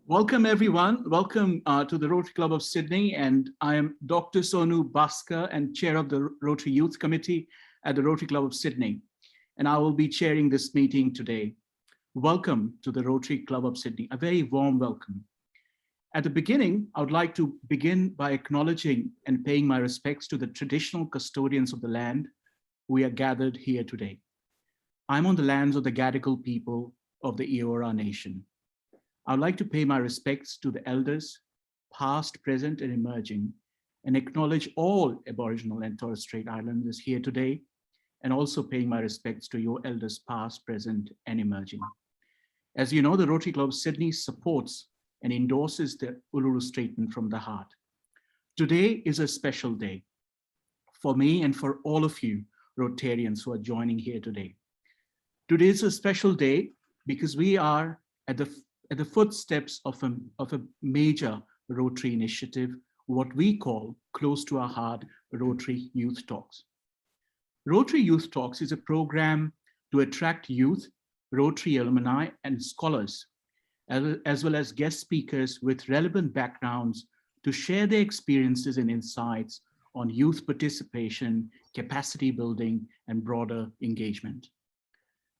Welcome, everyone. Welcome to the Rotary Club of Sydney. And I am Dr. Sonu Bhaskar and Chair of the Rotary Youth Committee at the Rotary Club of Sydney. And I will be chairing this meeting today. Welcome to the Rotary Club of Sydney, a very warm welcome. At the beginning, I would like to begin by acknowledging and paying my respects to the traditional custodians of the land we are gathered here today. I'm on the lands of the Gadigal people of the Eora Nation. I would like to pay my respects to the elders, past, present, and emerging, and acknowledge all Aboriginal and Torres Strait Islanders here today, and also paying my respects to your elders past, present, and emerging. As you know, the Rotary Club of Sydney supports and endorses the Uluru Statement from the Heart. Today is a special day for me and for all of you Rotarians who are joining here today. Today is a special day because we are at the footsteps of a major Rotary initiative, what we call close to our heart, Rotary Youth Talks. Rotary Youth Talks is a program to attract youth, Rotary alumni and scholars, as well as guest speakers with relevant backgrounds to share their experiences and insights on youth participation, capacity building, and broader engagement.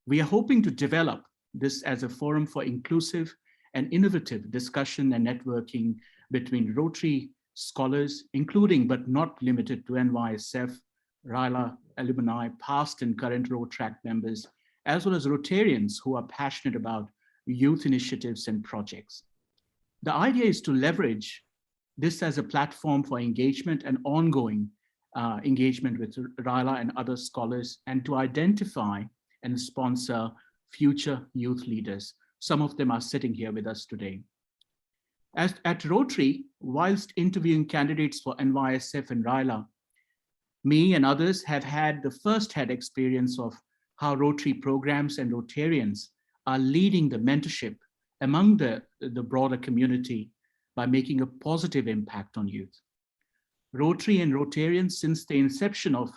We are hoping to develop this as a forum for inclusive and innovative discussion and networking between Rotary scholars, including but not limited to NYSF, RYLA alumni, past and current ROTRAC members, as well as Rotarians who are passionate about youth initiatives and projects. The idea is to leverage this as a platform for engagement and ongoing engagement with RYLA and other scholars, and to identify and sponsor future youth leaders. Some of them are sitting here with us today. At Rotary, whilst interviewing candidates for NYSF and RYLA, me and others have had the first-hand experience of how Rotary programs and Rotarians are leading the mentorship among the broader community by making a positive impact on youth. Rotary and Rotarians, since the inception of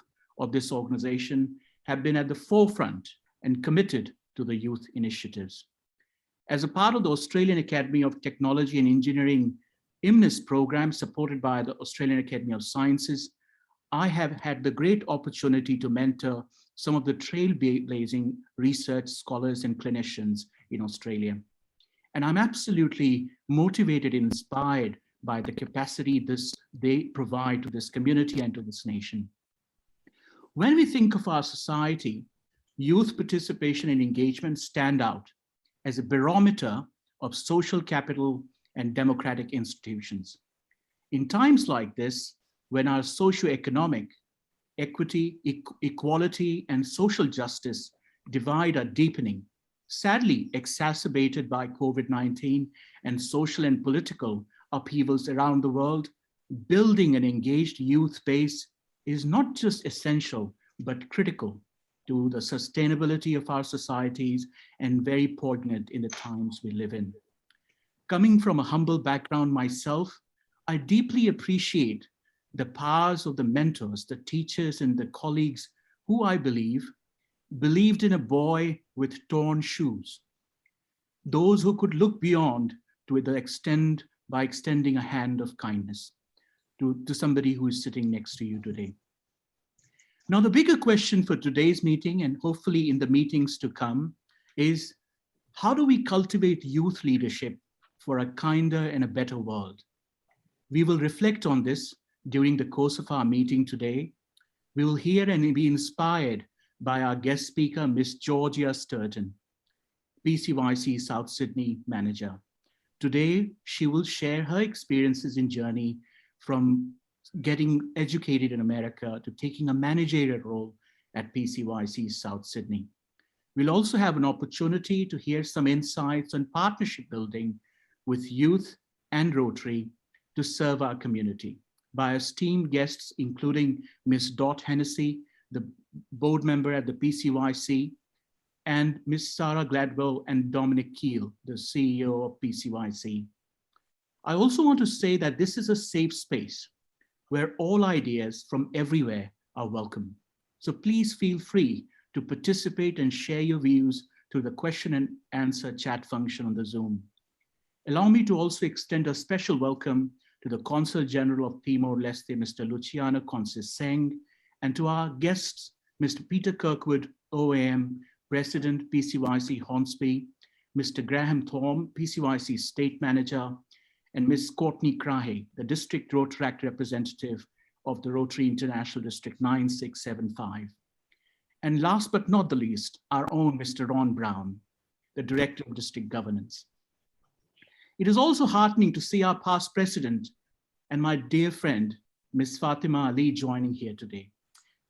this organization, have been at the forefront and committed to the youth initiatives. As a part of the Australian Academy of Technology and Engineering IMNIS program supported by the Australian Academy of Sciences, I have had the great opportunity to mentor some of the trailblazing research scholars and clinicians in Australia. And I'm absolutely motivated and inspired by the capacity they provide to this community and to this nation. When we think of our society, youth participation and engagement stand out as a barometer of social capital and democratic institutions. In times like this, when our socioeconomic equity, equality, and social justice divide are deepening, sadly exacerbated by COVID-19 and social and political upheavals around the world, building an engaged youth base is not just essential, but critical to the sustainability of our societies and very poignant in the times we live in. Coming from a humble background myself, I deeply appreciate the powers of the mentors, the teachers, and the colleagues who I believed in a boy with torn shoes. Those who could look beyond by extending a hand of kindness to somebody who is sitting next to you today. Now, the bigger question for today's meeting, and hopefully in the meetings to come, is how do we cultivate youth leadership for a kinder and a better world? We will reflect on this during the course of our meeting today. We will hear and be inspired by our guest speaker, Ms. Georgia Stirton, PCYC South Sydney manager. Today, she will share her experiences and journey from getting educated in America to taking a managerial role at PCYC South Sydney. We'll also have an opportunity to hear some insights on partnership building with youth and Rotary to serve our community by esteemed guests, including Ms. Dot Hennessy, the board member at the PCYC, and Ms. Sarah Gladwell and Dominic Keel, the CEO of PCYC. I also want to say that this is a safe space where all ideas from everywhere are welcome. So please feel free to participate and share your views through the question and answer chat function on the Zoom. Allow me to also extend a special welcome to the Consul General of Timor-Leste, Mr. Luciano Conceição, and to our guests, Mr. Peter Kirkwood, OAM, President, PCYC Hornsby, Mr. Graham Thorne, PCYC State Manager, and Ms. Courtney Krahe, the District Rotaract Representative of the Rotary International District 9675. And last but not the least, our own Mr. Ron Brown, the Director of District Governance. It is also heartening to see our past president and my dear friend, Ms. Fatima Ali, joining here today.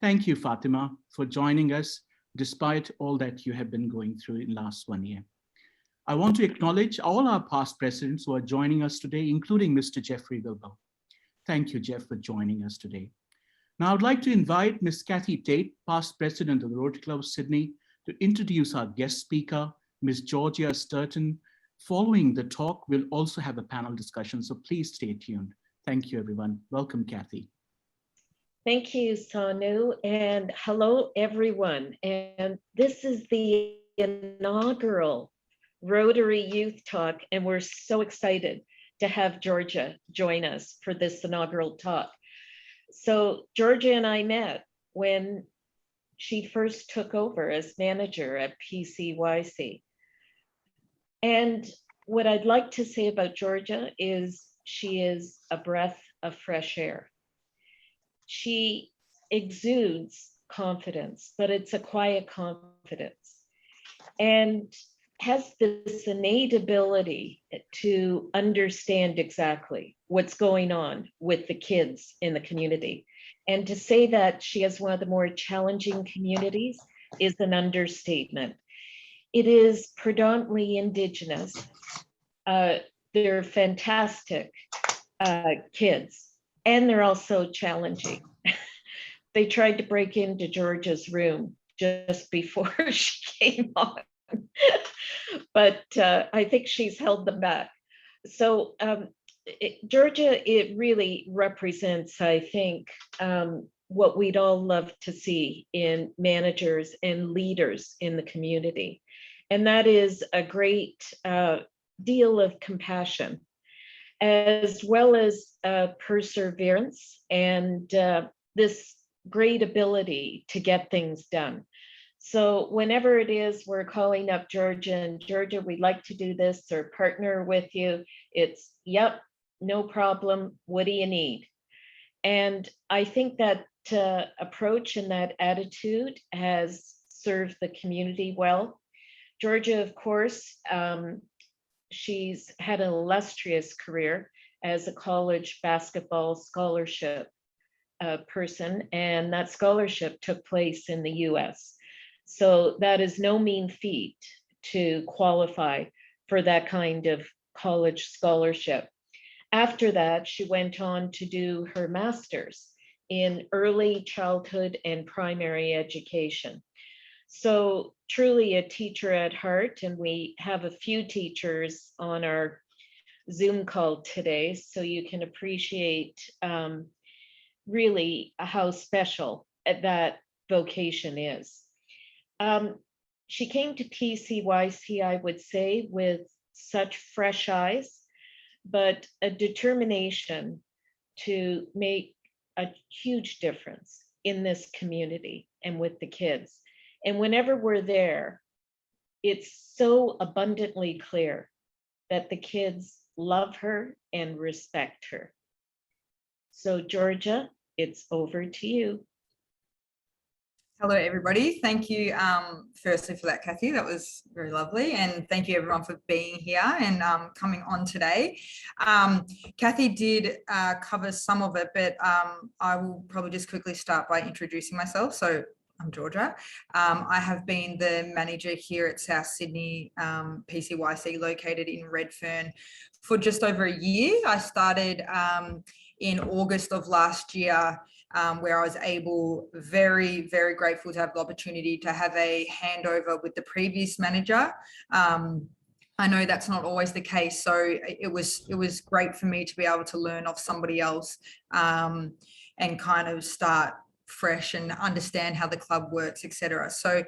Thank you, Fatima, for joining us despite all that you have been going through in the last 1 year. I want to acknowledge all our past presidents who are joining us today, including Mr. Jeffrey Wilbur. Thank you, Jeff, for joining us today. Now I'd like to invite Ms. Kathy Tate, past president of the Rotary Club of Sydney, to introduce our guest speaker, Ms. Georgia Stirton. Following the talk, we'll also have a panel discussion, so please stay tuned. Thank you, everyone. Welcome, Kathy. Thank you, Sonu, and hello, everyone. And this is the inaugural Rotary Youth Talk, and we're so excited to have Georgia join us for this inaugural talk. So Georgia and I met when she first took over as manager at PCYC. And what I'd like to say about Georgia is she is a breath of fresh air. She exudes confidence, but it's a quiet confidence, and has this innate ability to understand exactly what's going on with the kids in the community. And to say that she has one of the more challenging communities is an understatement. It is predominantly Indigenous. They're fantastic kids, and they're also challenging. They tried to break into Georgia's room just before she came on. But I think she's held them back. So Georgia, it really represents, I think, what we'd all love to see in managers and leaders in the community. And that is a great deal of compassion, as well as perseverance and this great ability to get things done. So whenever it is we're calling up Georgia and Georgia, we'd like to do this or partner with you, it's, yep, no problem, what do you need? And I think that approach and that attitude has served the community well. Georgia, of course, she's had an illustrious career as a college basketball scholarship person, and that scholarship took place in the US. So that is no mean feat to qualify for that kind of college scholarship. After that, she went on to do her master's in early childhood and primary education. So truly a teacher at heart, and we have a few teachers on our Zoom call today, so you can appreciate really how special that vocation is. She came to PCYC, I would say, with such fresh eyes, but a determination to make a huge difference in this community and with the kids. And whenever we're there, it's so abundantly clear that the kids love her and respect her. So Georgia, it's over to you. Hello, everybody. Thank you, firstly, for that, Kathy. That was very lovely. And thank you, everyone, for being here and coming on today. Kathy did cover some of it, but I will probably just quickly start by introducing myself. So I'm Georgia. I have been the manager here at South Sydney PCYC, located in Redfern, for just over a year. I started in August of last year, where I was able, very, very grateful to have the opportunity to have a handover with the previous manager. I know that's not always the case, so it was great for me to be able to learn off somebody else and kind of start fresh and understand how the club works, etc. So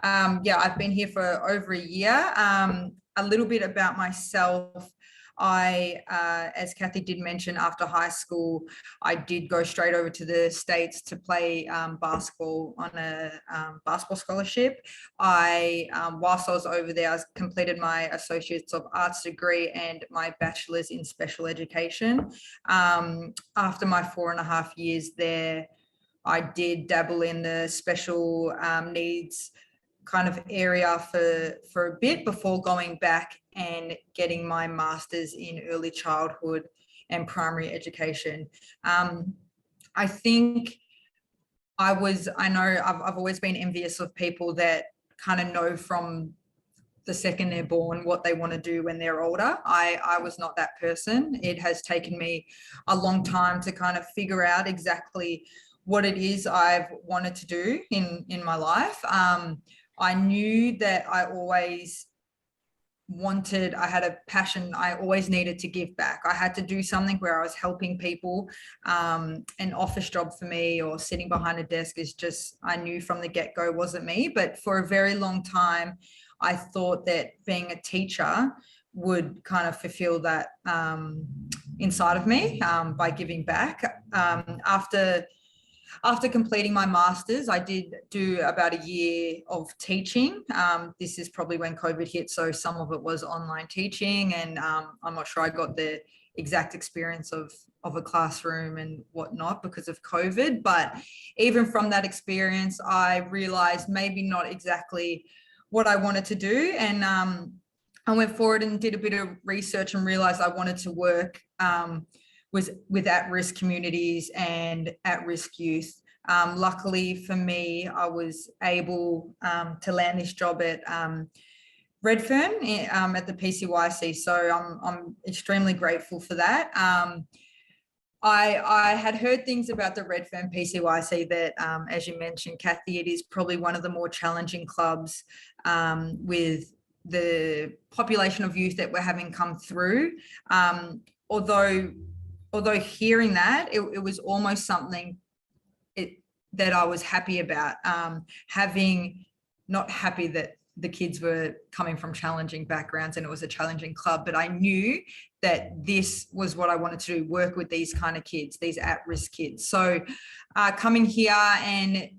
yeah, I've been here for over a year. A little bit about myself. As Kathy did mention, after high school, I did go straight over to the States to play basketball on a basketball scholarship. Whilst I was over there, I completed my Associates of Arts degree and my Bachelor's in Special Education. After my 4.5 years there, I did dabble in the special needs kind of area for a bit before going back and getting my master's in early childhood and primary education. I think I've always been envious of people that kind of know from the second they're born what they want to do when they're older. I was not that person. It has taken me a long time to kind of figure out exactly what it is I've wanted to do in my life. I knew that I had a passion. I always needed to give back. I had to do something where I was helping people. An office job for me or sitting behind a desk is just, I knew from the get-go wasn't me. But for a very long time, I thought that being a teacher would kind of fulfill that inside of me by giving back. After completing my master's, I did do about a year of teaching. This is probably when COVID hit, so some of it was online teaching, and I'm not sure I got the exact experience of a classroom and whatnot because of COVID. But even from that experience, I realized maybe not exactly what I wanted to do. And I went forward and did a bit of research and realized I wanted to work with at-risk communities and at-risk youth. Luckily for me, I was able to land this job at Redfern at the PCYC. So I'm extremely grateful for that. I had heard things about the Redfern PCYC that, as you mentioned, Kathy, it is probably one of the more challenging clubs with the population of youth that we're having come through. Although hearing that, it was almost something that I was happy about, not happy that the kids were coming from challenging backgrounds and it was a challenging club, but I knew that this was what I wanted to do, work with these kind of kids, these at-risk kids. So coming here and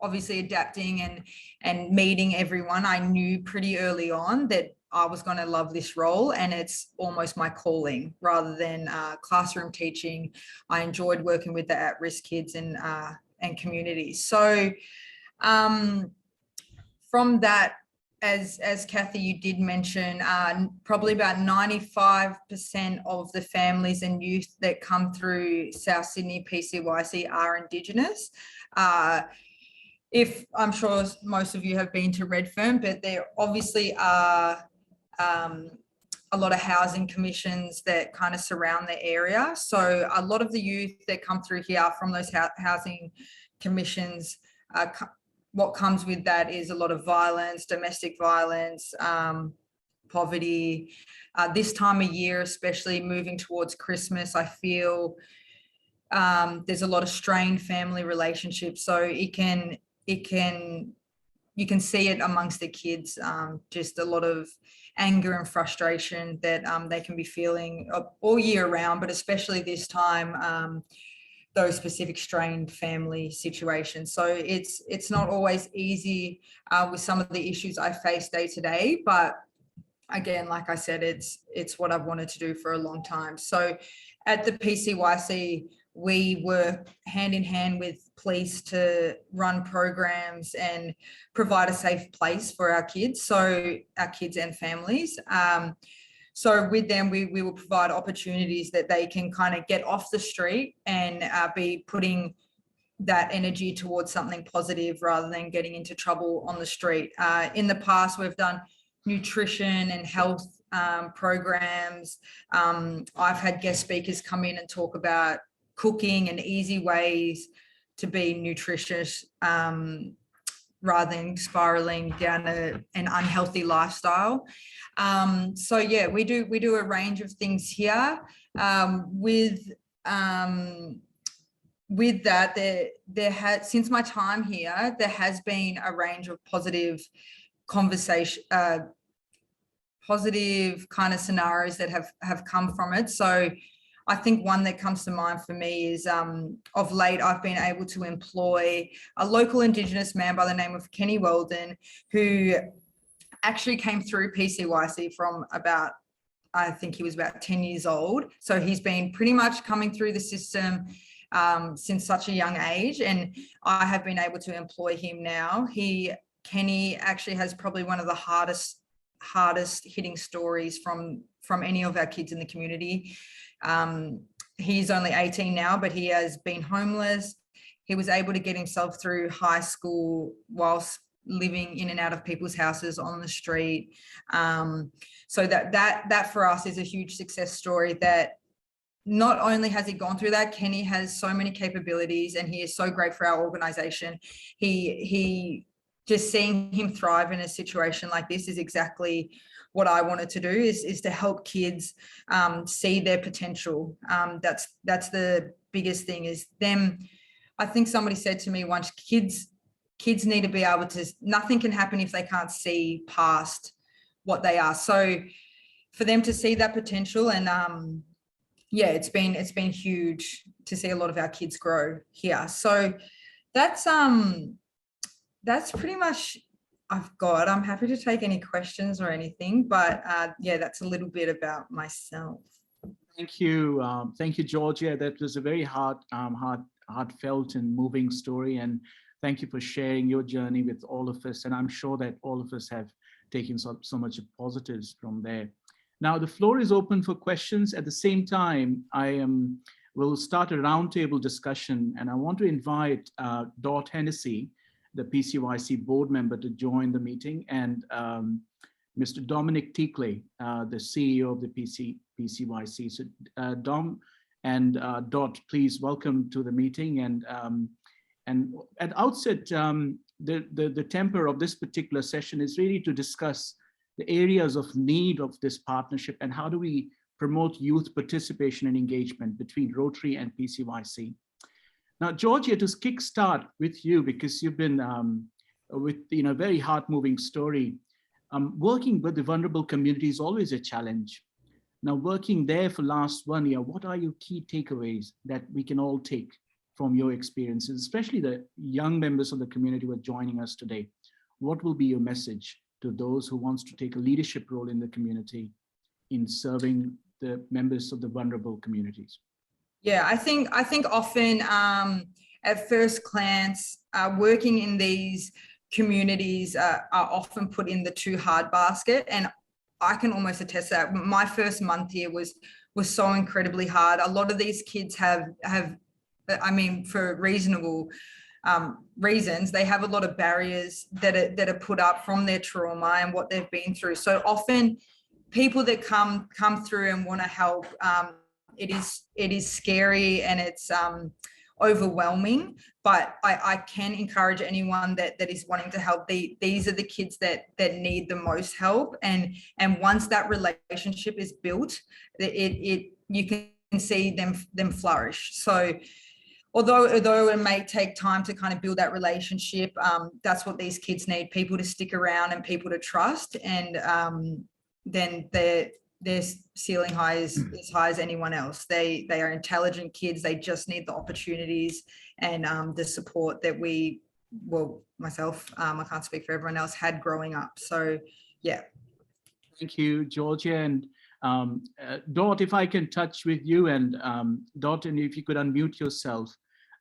obviously adapting and meeting everyone, I knew pretty early on that I was going to love this role, and it's almost my calling rather than classroom teaching. I enjoyed working with the at-risk kids and communities. So from that, as Kathy, you did mention, probably about 95% of the families and youth that come through South Sydney PCYC are Indigenous. If I'm sure most of you have been to Redfern, but there obviously are a lot of housing commissions that kind of surround the area. So a lot of the youth that come through here from those housing commissions, what comes with that is a lot of violence, domestic violence, poverty. This time of year, especially moving towards Christmas, I feel there's a lot of strained family relationships. So you can see it amongst the kids, just a lot of anger and frustration that they can be feeling all year round, but especially this time, those specific strained family situations. So it's not always easy with some of the issues I face day to day, but again, like I said, it's what I've wanted to do for a long time. So at the PCYC, we work hand in hand with police to run programs and provide a safe place for our kids, so our kids and families. So with them, we will provide opportunities that they can kind of get off the street and be putting that energy towards something positive rather than getting into trouble on the street. In the past, we've done nutrition and health programs. I've had guest speakers come in and talk about cooking and easy ways to be nutritious rather than spiraling down an unhealthy lifestyle. So yeah, we do a range of things here. With that, there has, since my time here, there has been a range of positive positive kind of scenarios that have come from it. So I think one that comes to mind for me is of late, I've been able to employ a local Indigenous man by the name of Kenny Weldon, who actually came through PCYC from about, I think he was about 10 years old. So he's been pretty much coming through the system since such a young age. And I have been able to employ him now. Kenny actually has probably one of the hardest hitting stories from any of our kids in the community. He's only 18 now, but he has been homeless. He was able to get himself through high school whilst living in and out of people's houses on the street. So that for us is a huge success story, that not only has he gone through that, Kenny has so many capabilities and he is so great for our organization. He just seeing him thrive in a situation like this is exactly what I wanted to do, is to help kids see their potential. That's the biggest thing, is them. I think somebody said to me once, kids need to be able to, nothing can happen if they can't see past what they are. So for them to see that potential, and yeah, it's been huge to see a lot of our kids grow here. So that's pretty much I've got. I'm happy to take any questions or anything, but yeah, that's a little bit about myself. Thank you, Georgia. That was a very heartfelt and moving story, and thank you for sharing your journey with all of us. And I'm sure that all of us have taken so much positives from there. Now the floor is open for questions. At the same time, we'll start a roundtable discussion, and I want to invite Dot Hennessy, the PCYC board member, to join the meeting, and Mr. Dominic Teakley, the CEO of the PCYC. So Dom and Dot, please welcome to the meeting. And at outset, the temper of this particular session is really to discuss the areas of need of this partnership and how do we promote youth participation and engagement between Rotary and PCYC. Now, Georgia, to kickstart with you, because you've been with a very heart-moving story. Working with the vulnerable community is always a challenge. Now, working there for last 1 year, what are your key takeaways that we can all take from your experiences, especially the young members of the community who are joining us today? What will be your message to those who wants to take a leadership role in the community in serving the members of the vulnerable communities? Yeah, I think often at first glance, working in these communities are often put in the too hard basket, and I can almost attest that. My first month here was so incredibly hard. A lot of these kids have I mean, for reasonable reasons, they have a lot of barriers that are put up from their trauma and what they've been through. So often people that come through and want to help, it is scary and it's overwhelming, but I can encourage anyone that is wanting to help. These are the kids that need the most help, and once that relationship is built, you can see them flourish. So although it may take time to kind of build that relationship, that's what these kids need: people to stick around and people to trust, and then their ceiling high is as high as anyone else. They are intelligent kids. They just need the opportunities and the support that myself, I can't speak for everyone else, had growing up. So yeah. Thank you, Georgia. And Dot, if I can touch with you, and Dot, and if you could unmute yourself.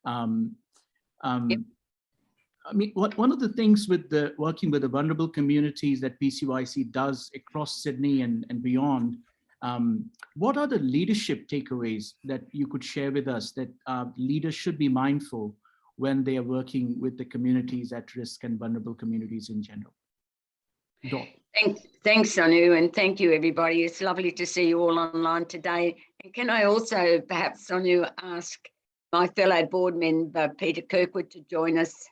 Yep. I mean, one of the things with working with the vulnerable communities that PCYC does across Sydney and beyond, what are the leadership takeaways that you could share with us that leaders should be mindful when they are working with the communities at risk and vulnerable communities in general? Dot. Thanks, Sonu, and thank you, everybody. It's lovely to see you all online today. And can I also, perhaps, Sonu, ask my fellow board member, Peter Kirkwood, to join us?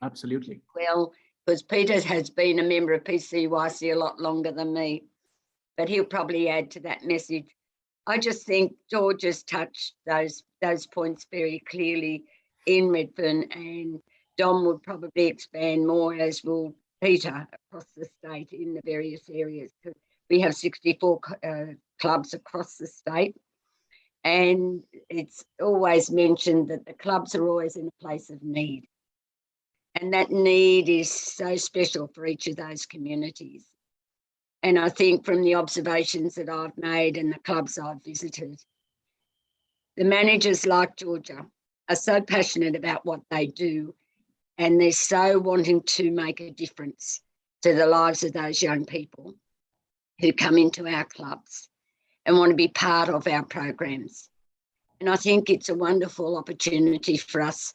Absolutely. Well, because Peter has been a member of PCYC a lot longer than me, but he'll probably add to that message. I just think George has touched those points very clearly in Redfern, and Dom will probably expand more, as will Peter, across the state in the various areas. We have 64 clubs across the state. And it's always mentioned that the clubs are always in a place of need. And that need is so special for each of those communities. And I think from the observations that I've made and the clubs I've visited, the managers like Georgia are so passionate about what they do, and they're so wanting to make a difference to the lives of those young people who come into our clubs and want to be part of our programs. And I think it's a wonderful opportunity for us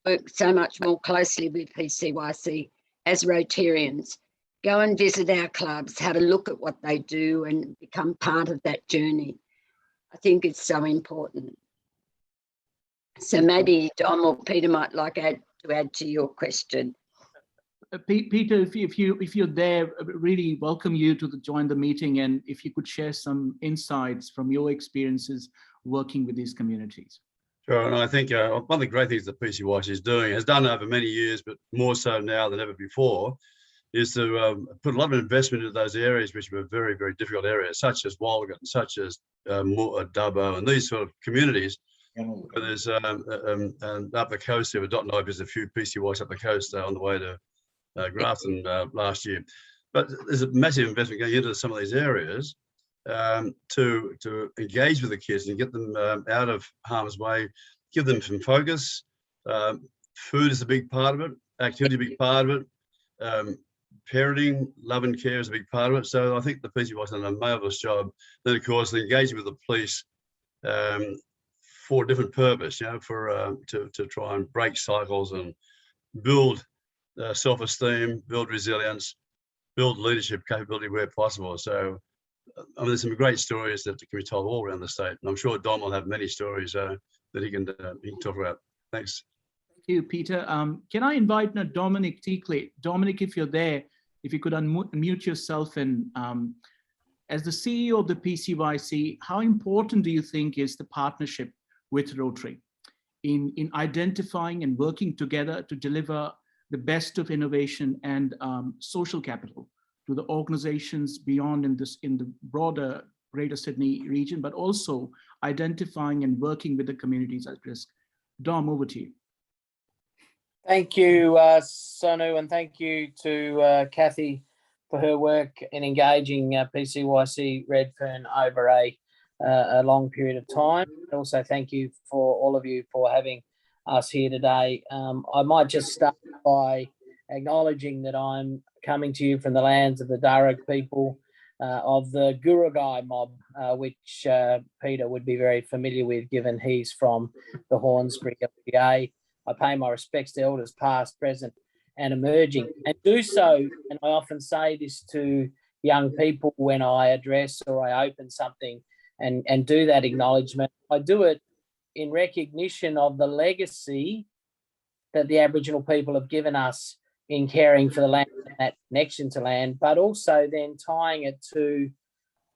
to work so much more closely with PCYC as Rotarians. Go and visit our clubs, have a look at what they do and become part of that journey. I think it's so important. So maybe Dom or Peter might like to add to your question. Peter, if you're there, really welcome you to join the meeting, and if you could share some insights from your experiences working with these communities. Sure, and I think one of the great things that PCYC is doing, has done over many years, but more so now than ever before, is to put a lot of investment into those areas which were very, very difficult areas, such as Walgett, such as Dubbo, and these sort of communities. There's up the coast here, I don't know if there's a few PCYs up the coast on the way to Grafton last year. But there's a massive investment going into some of these areas to engage with the kids and get them out of harm's way, give them some focus. Food is a big part of it, activity a big part of it. Parenting, love and care is a big part of it. So I think the PCYC has done a marvelous job. Then of course the engagement with the police for a different purpose, you know, for to try and break cycles and build self-esteem, build resilience, build leadership capability where possible. So I mean, there's some great stories that can be told all around the state, and I'm sure Dom will have many stories that he can talk about. Thanks. Thank you, Peter. Can I invite now Dominic Teakley? Dominic, if you're there, if you could unmute yourself, and as the CEO of the PCYC, how important do you think is the partnership with Rotary in identifying and working together to deliver the best of innovation and social capital to the organizations beyond in the broader Greater Sydney region, but also identifying and working with the communities at risk? Dom, over to you. Thank you, Sonu, and thank you to Kathy for her work in engaging PCYC Redfern over a long period of time. And also thank you for all of you for having us here today. I might just start by acknowledging that I'm coming to you from the lands of the Darug people of the Gurugai mob, which Peter would be very familiar with, given he's from the Hornsbury LPA. I pay my respects to elders past, present and emerging, and do so, and I often say this to young people when I address or I open something and do that acknowledgement. I do it in recognition of the legacy that the Aboriginal people have given us in caring for the land and that connection to land, but also then tying it to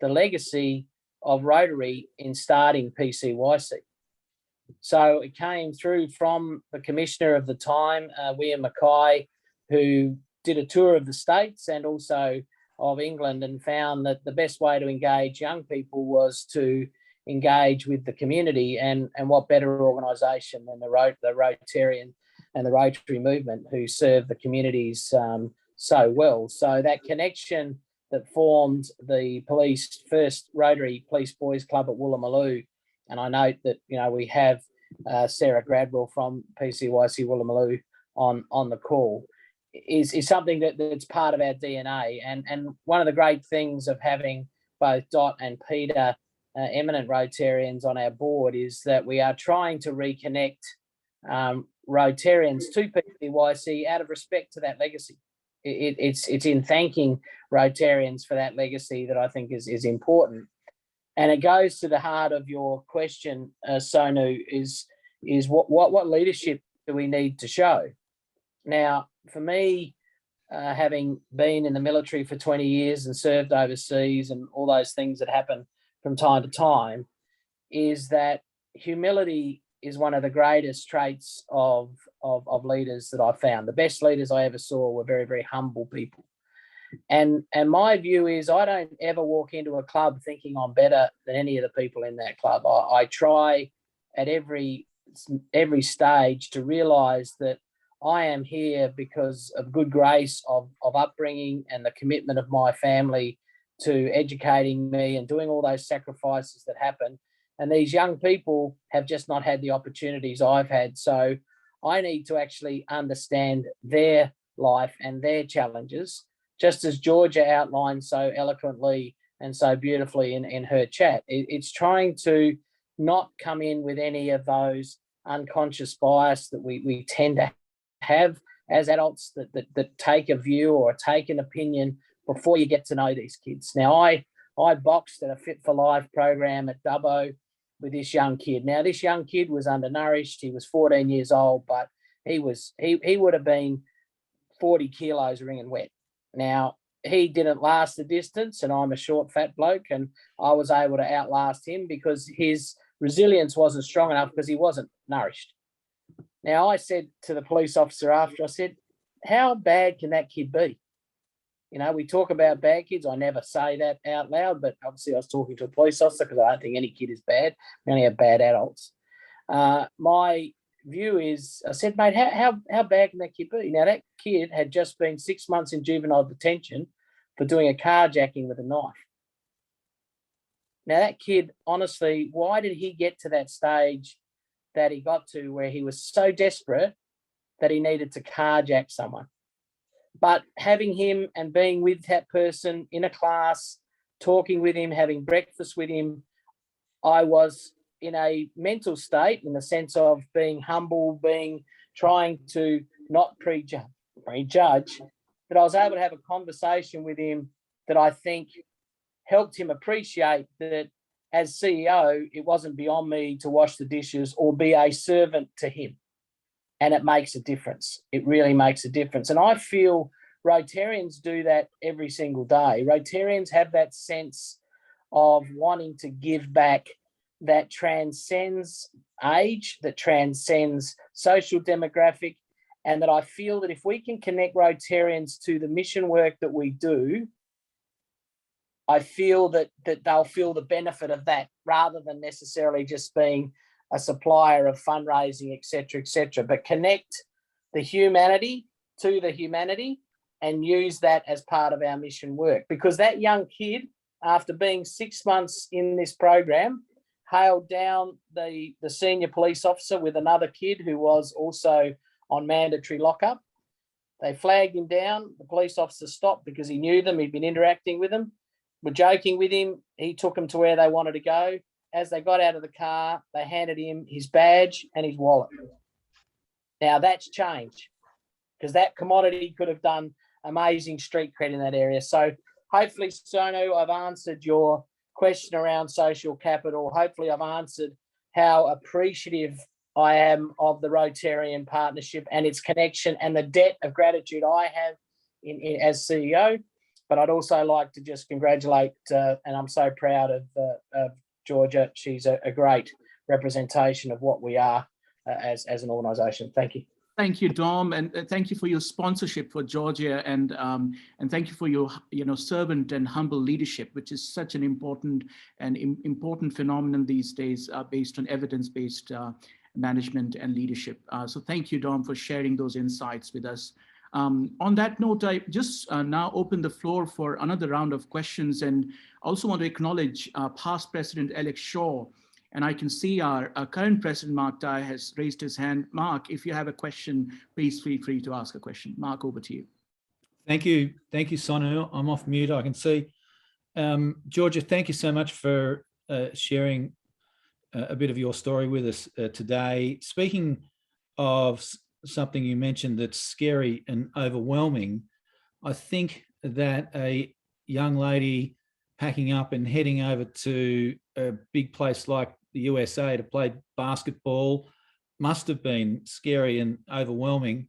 the legacy of Rotary in starting PCYC. So it came through from the commissioner of the time, William Mackay, who did a tour of the States and also of England, and found that the best way to engage young people was to engage with the community, and what better organisation than the Rotarian and the Rotary movement, who serve the communities so well. So that connection that formed the first Rotary Police Boys Club at Woolloomooloo, and I note that, you know, we have Sarah Gradwell from PCYC Woolloomooloo on the call, is something that's part of our DNA. And one of the great things of having both Dot and Peter, eminent Rotarians, on our board, is that we are trying to reconnect Rotarians to PCYC out of respect to that legacy. It's in thanking Rotarians for that legacy that I think is important. And it goes to the heart of your question, Sonu, is what leadership do we need to show? Now, for me, having been in the military for 20 years and served overseas and all those things that happen from time to time, is that humility is one of the greatest traits of leaders that I've found. The best leaders I ever saw were very, very humble people. And my view is I don't ever walk into a club thinking I'm better than any of the people in that club. I try at every stage to realise that I am here because of good grace of upbringing and the commitment of my family to educating me and doing all those sacrifices that happen. And these young people have just not had the opportunities I've had. So I need to actually understand their life and their challenges, just as Georgia outlined so eloquently and so beautifully in her chat. It's trying to not come in with any of those unconscious bias that we tend to have as adults that take a view or take an opinion before you get to know these kids. Now, I boxed at a Fit for Life program at Dubbo with this young kid. Now, this young kid was undernourished. He was 14 years old, but he would have been 40 kilos wringing wet. Now, he didn't last the distance, and I'm a short, fat bloke, and I was able to outlast him because his resilience wasn't strong enough because he wasn't nourished. Now, I said to the police officer after, I said, how bad can that kid be? You know, we talk about bad kids. I never say that out loud, but obviously I was talking to a police officer because I don't think any kid is bad. We only have bad adults. My view is, I said, mate, how bad can that kid be? Now, that kid had just been 6 months in juvenile detention for doing a carjacking with a knife. Now, that kid, honestly, why did he get to that stage that he got to where he was so desperate that he needed to carjack someone? But having him and being with that person in a class, talking with him, having breakfast with him, I was in a mental state in the sense of being humble, trying to not prejudge, that I was able to have a conversation with him that I think helped him appreciate that as CEO, it wasn't beyond me to wash the dishes or be a servant to him. And it makes a difference. It really makes a difference. And I feel Rotarians do that every single day. Rotarians have that sense of wanting to give back that transcends age, that transcends social demographic, and that I feel that if we can connect Rotarians to the mission work that we do, I feel that they'll feel the benefit of that rather than necessarily just being a supplier of fundraising, et cetera, but connect the humanity to the humanity and use that as part of our mission work. Because that young kid, after being 6 months in this program, hailed down the senior police officer with another kid who was also on mandatory lockup. They flagged him down. The police officer stopped because he knew them. He'd been interacting with them. We're joking with him. He took them to where they wanted to go. As they got out of the car, they handed him his badge and his wallet. Now, that's change because that commodity could have done amazing street cred in that area. So hopefully, Sonu, I've answered your question around social capital. Hopefully, I've answered how appreciative I am of the Rotarian partnership and its connection and the debt of gratitude I have as CEO. But I'd also like to just congratulate, and I'm so proud of Georgia. She's a great representation of what we are as an organisation. Thank you. Thank you, Dom, and thank you for your sponsorship for Georgia, and thank you for your servant and humble leadership, which is such an important phenomenon these days, based on evidence-based management and leadership. So thank you, Dom, for sharing those insights with us. On that note, I just now open the floor for another round of questions, and also want to acknowledge past President Alex Shaw. And I can see our current President, Mark Dye, has raised his hand. Mark, if you have a question, please feel free to ask a question. Mark, over to you. Thank you, Sonu. I'm off mute, I can see. Georgia, thank you so much for sharing a bit of your story with us today. Speaking of something you mentioned that's scary and overwhelming, I think that a young lady packing up and heading over to a big place like the USA to play basketball must have been scary and overwhelming.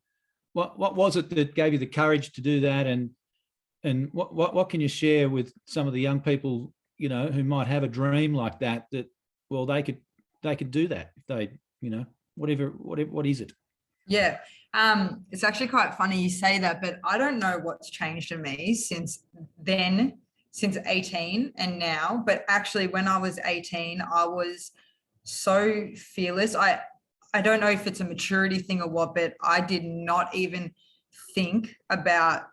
What was it that gave you the courage to do that, and what can you share with some of the young people, you know, who might have a dream like that well, they could do that if they, you know, what is it? Yeah, it's actually quite funny you say that, but I don't know what's changed in me since then, since 18 and now. But actually, when I was 18, I was so fearless. I don't know if it's a maturity thing or what, but I did not even think about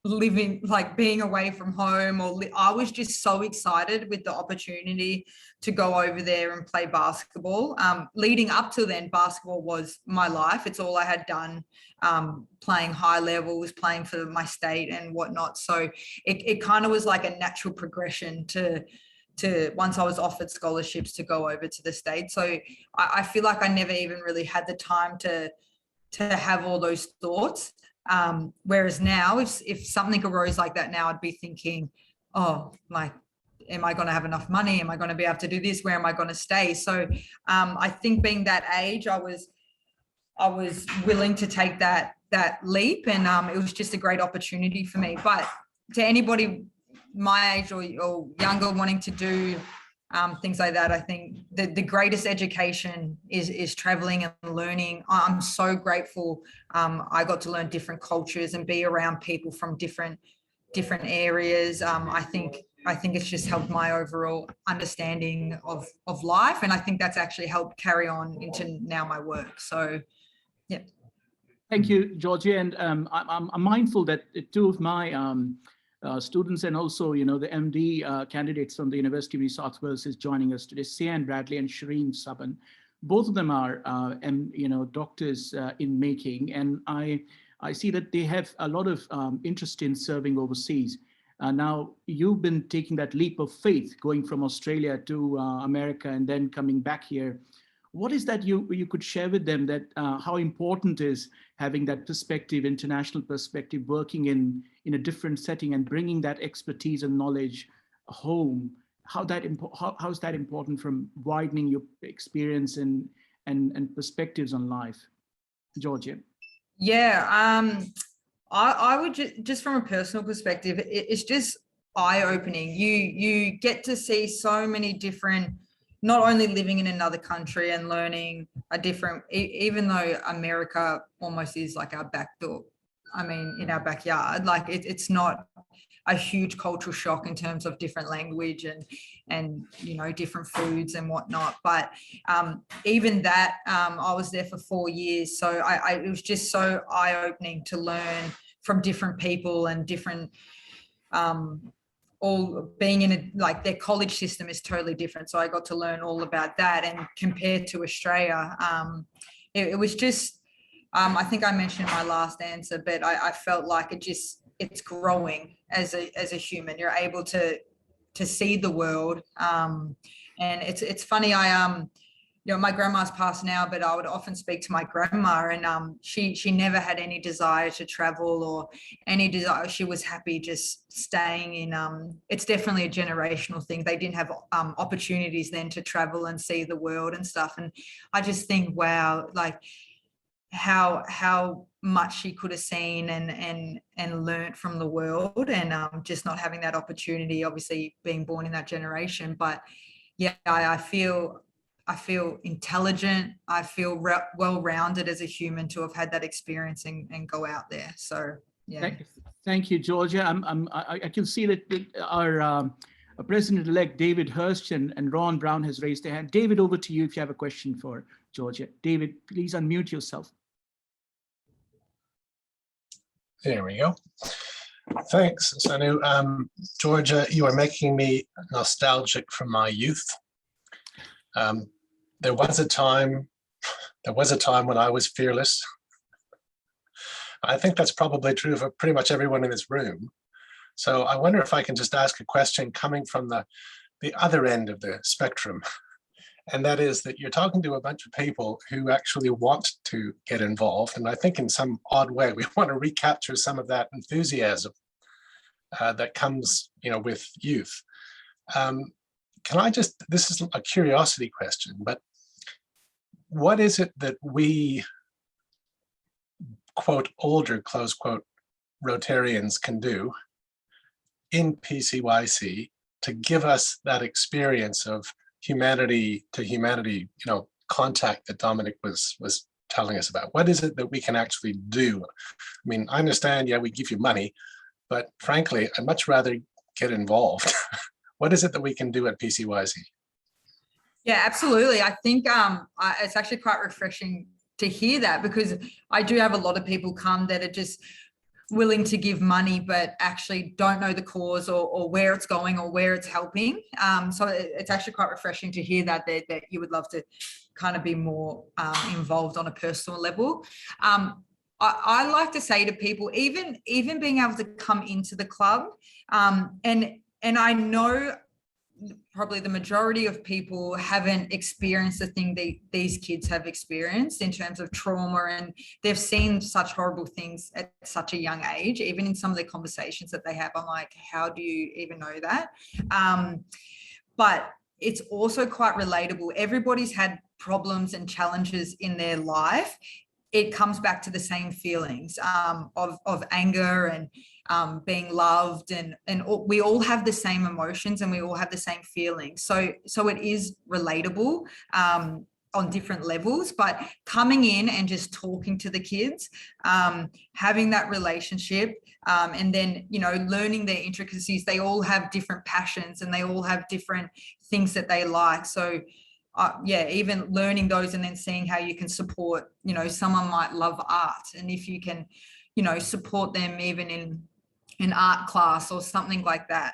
living, like being away from home, or I was just so excited with the opportunity to go over there and play basketball. Leading up to then, basketball was my life. It's all I had done, playing high levels, playing for my state and whatnot. So it kind of was like a natural progression to once I was offered scholarships to go over to the States. So I feel like I never even really had the time to have all those thoughts. Whereas now, if something arose like that now, I'd be thinking, oh, like, am I going to have enough money? Am I going to be able to do this? Where am I going to stay? So I think being that age, I was willing to take that leap, and it was just a great opportunity for me. But to anybody my age or younger wanting to do things like that, I think the greatest education is traveling and learning. I'm so grateful I got to learn different cultures and be around people from different areas. I think it's just helped my overall understanding of life, and I think that's actually helped carry on into now my work. So yeah. Thank you, Georgia. And I'm mindful that two of my students, and also, the MD candidates from the University of New South Wales is joining us today, Sian Bradley and Shireen Subban. Both of them are, doctors in making. And I see that they have a lot of interest in serving overseas. Now, you've been taking that leap of faith, going from Australia to America and then coming back here. What is that you could share with them, that how important is having that perspective, international perspective, working in a different setting and bringing that expertise and knowledge home? How is that important from widening your experience and perspectives on life? Georgia. Yeah, I would just from a personal perspective, it's just eye-opening. You get to see so many different, not only living in another country and learning a different, even though America almost is like our back door, I mean, in our backyard, like it's not a huge cultural shock in terms of different language and different foods and whatnot. But even that, I was there for 4 years. So it was just so eye-opening to learn from different people and different, all being in like their college system is totally different. So I got to learn all about that. And compared to Australia, it was just, I think I mentioned in my last answer, but I felt like it's growing as a human. You're able to see the world. And it's funny, my grandma's passed now, but I would often speak to my grandma, and she never had any desire to travel or any desire. She was happy just staying in, it's definitely a generational thing. They didn't have opportunities then to travel and see the world and stuff. And I just think, wow, like how much she could have seen and learnt from the world, and just not having that opportunity, obviously being born in that generation. But yeah, I feel intelligent. I feel well-rounded as a human to have had that experience and go out there. So yeah. Thank you, Georgia. I can see that our President-elect David Hurst and Ron Brown has raised their hand. David, over to you if you have a question for Georgia. David, please unmute yourself. There we go. Thanks, Sonu. Georgia, you are making me nostalgic from my youth. There was a time when I was fearless. I think that's probably true for pretty much everyone in this room. So I wonder if I can just ask a question coming from the other end of the spectrum. And that is that you're talking to a bunch of people who actually want to get involved. And I think in some odd way, we want to recapture some of that enthusiasm that comes, with youth. This is a curiosity question, but what is it that we, quote, older, close quote, Rotarians can do in PCYC to give us that experience of humanity to humanity, contact that Dominic was telling us about? What is it that we can actually do? I mean, I understand, yeah, we give you money, but frankly, I'd much rather get involved. What is it that we can do at PCYC? Yeah, absolutely. I think it's actually quite refreshing to hear that, because I do have a lot of people come that are just willing to give money, but actually don't know the cause or where it's going or where it's helping. So it's actually quite refreshing to hear that you would love to kind of be more involved on a personal level. I like to say to people, even being able to come into the club, and I know probably the majority of people haven't experienced the thing these kids have experienced in terms of trauma, and they've seen such horrible things at such a young age. Even in some of the conversations that they have, I'm like, how do you even know that? But it's also quite relatable. Everybody's had problems and challenges in their life. It comes back to the same feelings of anger and being loved, and we all have the same emotions and we all have the same feelings. So it is relatable on different levels, but coming in and just talking to the kids, having that relationship, and then, you know, learning their intricacies. They all have different passions and they all have different things that they like. So yeah, even learning those and then seeing how you can support, you know, someone might love art, and if you can, you know, support them even in art class or something like that,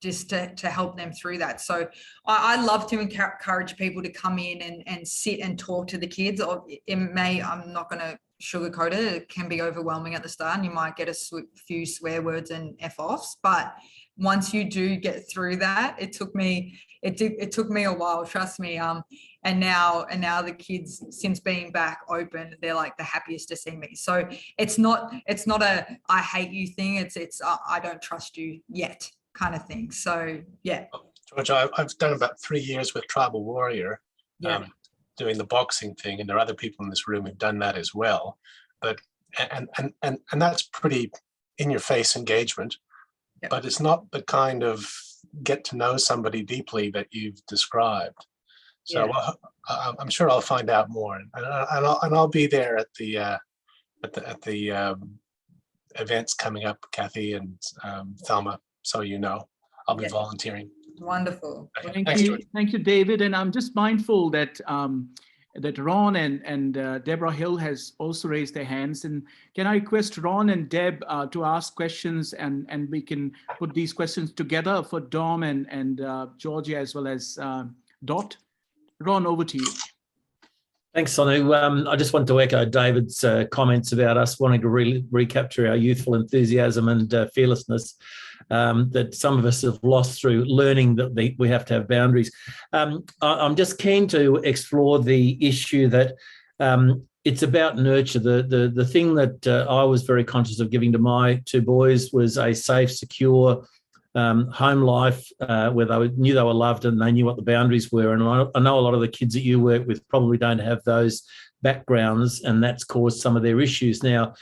just to help them through that. So I love to encourage people to come in and sit and talk to the kids. Or I'm not going to sugarcoat it, it can be overwhelming at the start and you might get a few swear words and F-offs, but once you do get through that, it took me a while, trust me. And now the kids, since being back open, they're like the happiest to see me. So it's not a I hate you thing. It's I don't trust you yet kind of thing. So yeah. George, I've done about 3 years with Tribal Warrior, doing the boxing thing, and there are other people in this room who've done that as well. But and that's pretty in your face engagement. Yep. But it's not the kind of get to know somebody deeply that you've described. So I'm sure I'll find out more, and I'll be there at the events coming up, Kathy and Thelma. So you know, I'll be volunteering. Wonderful. Okay. Thank you, David. And I'm just mindful that that Ron and Deborah Hill has also raised their hands. And can I request Ron and Deb to ask questions, and we can put these questions together for Dom and Georgia as well as Dot. Ron, over to you. Thanks, Sonu. I just want to echo David's comments about us wanting to recapture our youthful enthusiasm and fearlessness that some of us have lost through learning that we have to have boundaries. I'm just keen to explore the issue that it's about nurture. The thing that I was very conscious of giving to my two boys was a safe, secure home life where they knew they were loved and they knew what the boundaries were. And I know a lot of the kids that you work with probably don't have those backgrounds, and that's caused some of their issues. Now,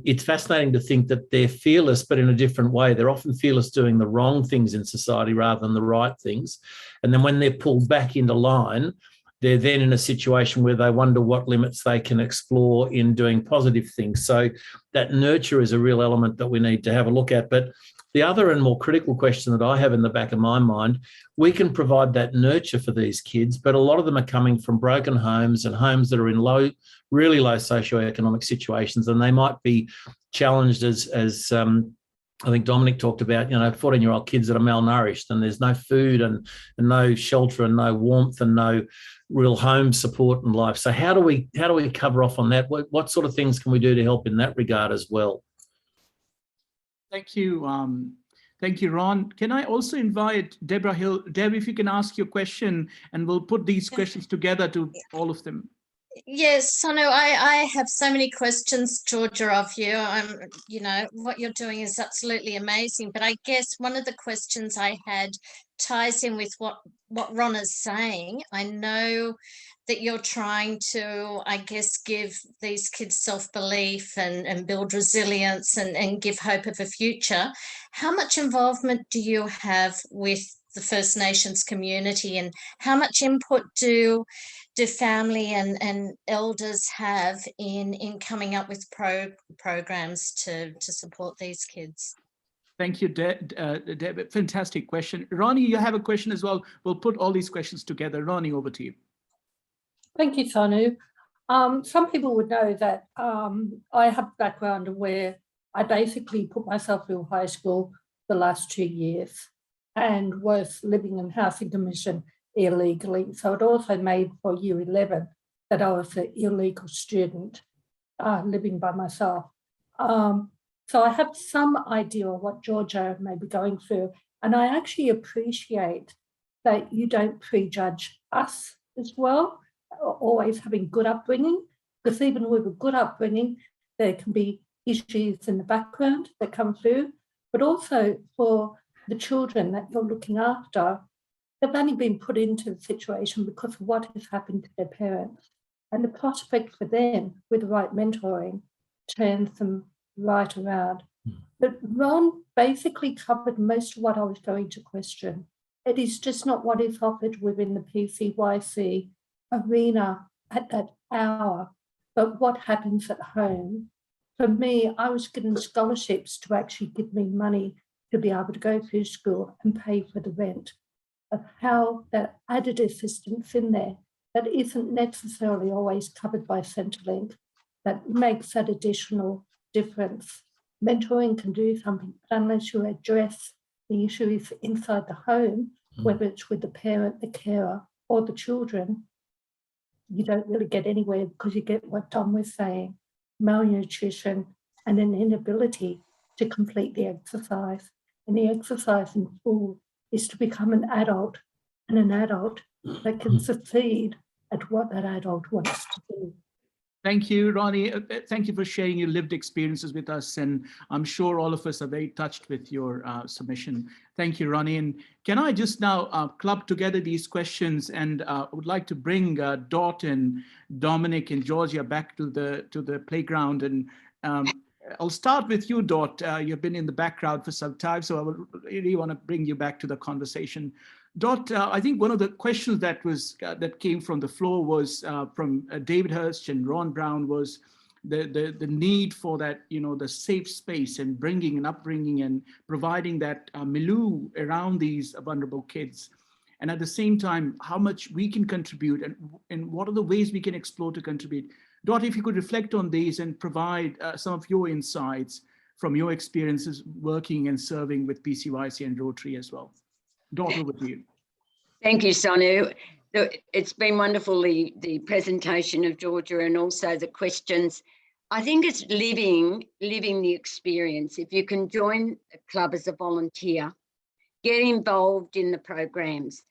it's fascinating to think that they're fearless, but in a different way. They're often fearless doing the wrong things in society rather than the right things. And then when they're pulled back into line, they're then in a situation where they wonder what limits they can explore in doing positive things. So that nurture is a real element that we need to have a look at. But the other and more critical question that I have in the back of my mind, we can provide that nurture for these kids, but a lot of them are coming from broken homes and homes that are in really low socioeconomic situations, and they might be challenged as I think Dominic talked about, 14-year-old kids that are malnourished, and there's no food and no shelter and no warmth and no real home support in life. So how do we cover off on that? What sort of things can we do to help in that regard as well? Thank you. Thank you, Ron. Can I also invite Deborah Hill? Deb, if you can ask your question, and we'll put these questions together to all of them. Yes, Sonu, I have so many questions, Georgia, of you. What you're doing is absolutely amazing. But I guess one of the questions I had ties in with what Ron is saying. I know that you're trying to, I guess, give these kids self-belief and build resilience and give hope of a future. How much involvement do you have with the First Nations community, and how much input do family and elders have in coming up with programs to support these kids? Thank you, Deb. Fantastic question. Ronnie, you have a question as well. We'll put all these questions together. Ronnie, over to you. Thank you, Sonu. Some people would know that I have a background where I basically put myself through high school the last 2 years and was living in housing commission illegally. So it also made for year 11 that I was an illegal student living by myself. So I have some idea of what Georgia may be going through. And I actually appreciate that you don't prejudge us as well, always having good upbringing, because even with a good upbringing, there can be issues in the background that come through, but also for the children that you're looking after, they've only been put into the situation because of what has happened to their parents. And the prospect for them with the right mentoring turns them right around. But Ron basically covered most of what I was going to question. It is just not what is offered within the PCYC arena at that hour, but what happens at home. For me, I was given scholarships to actually give me money to be able to go through school and pay for the rent, of how that added assistance in there that isn't necessarily always covered by Centrelink, that makes that additional difference. Mentoring can do something, but unless you address the issues inside the home, whether it's with the parent, the carer, or the children, you don't really get anywhere, because you get what Don was saying, malnutrition and an inability to complete the exercise. And the exercise in full is to become an adult, and an adult that can succeed at what that adult wants to do. Thank you, Ronnie. Thank you for sharing your lived experiences with us. And I'm sure all of us are very touched with your submission. Thank you, Ronnie. And can I just now club together these questions, and would like to bring Dot and Dominic and Georgia back to the playground. And I'll start with you, Dot. You've been in the background for some time, so I would really want to bring you back to the conversation. Dot, I think one of the questions that came from the floor was from David Hurst and Ron Brown, was the need for that, the safe space and bringing and upbringing and providing that milieu around these vulnerable kids. And at the same time, how much we can contribute, and what are the ways we can explore to contribute. Dot, if you could reflect on these and provide some of your insights from your experiences working and serving with PCYC and Rotary as well. Dot, over to you. Thank you, Sonu. It's been wonderful, the presentation of Georgia, and also the questions. I think it's living the experience. If you can join a club as a volunteer, get involved in the programs,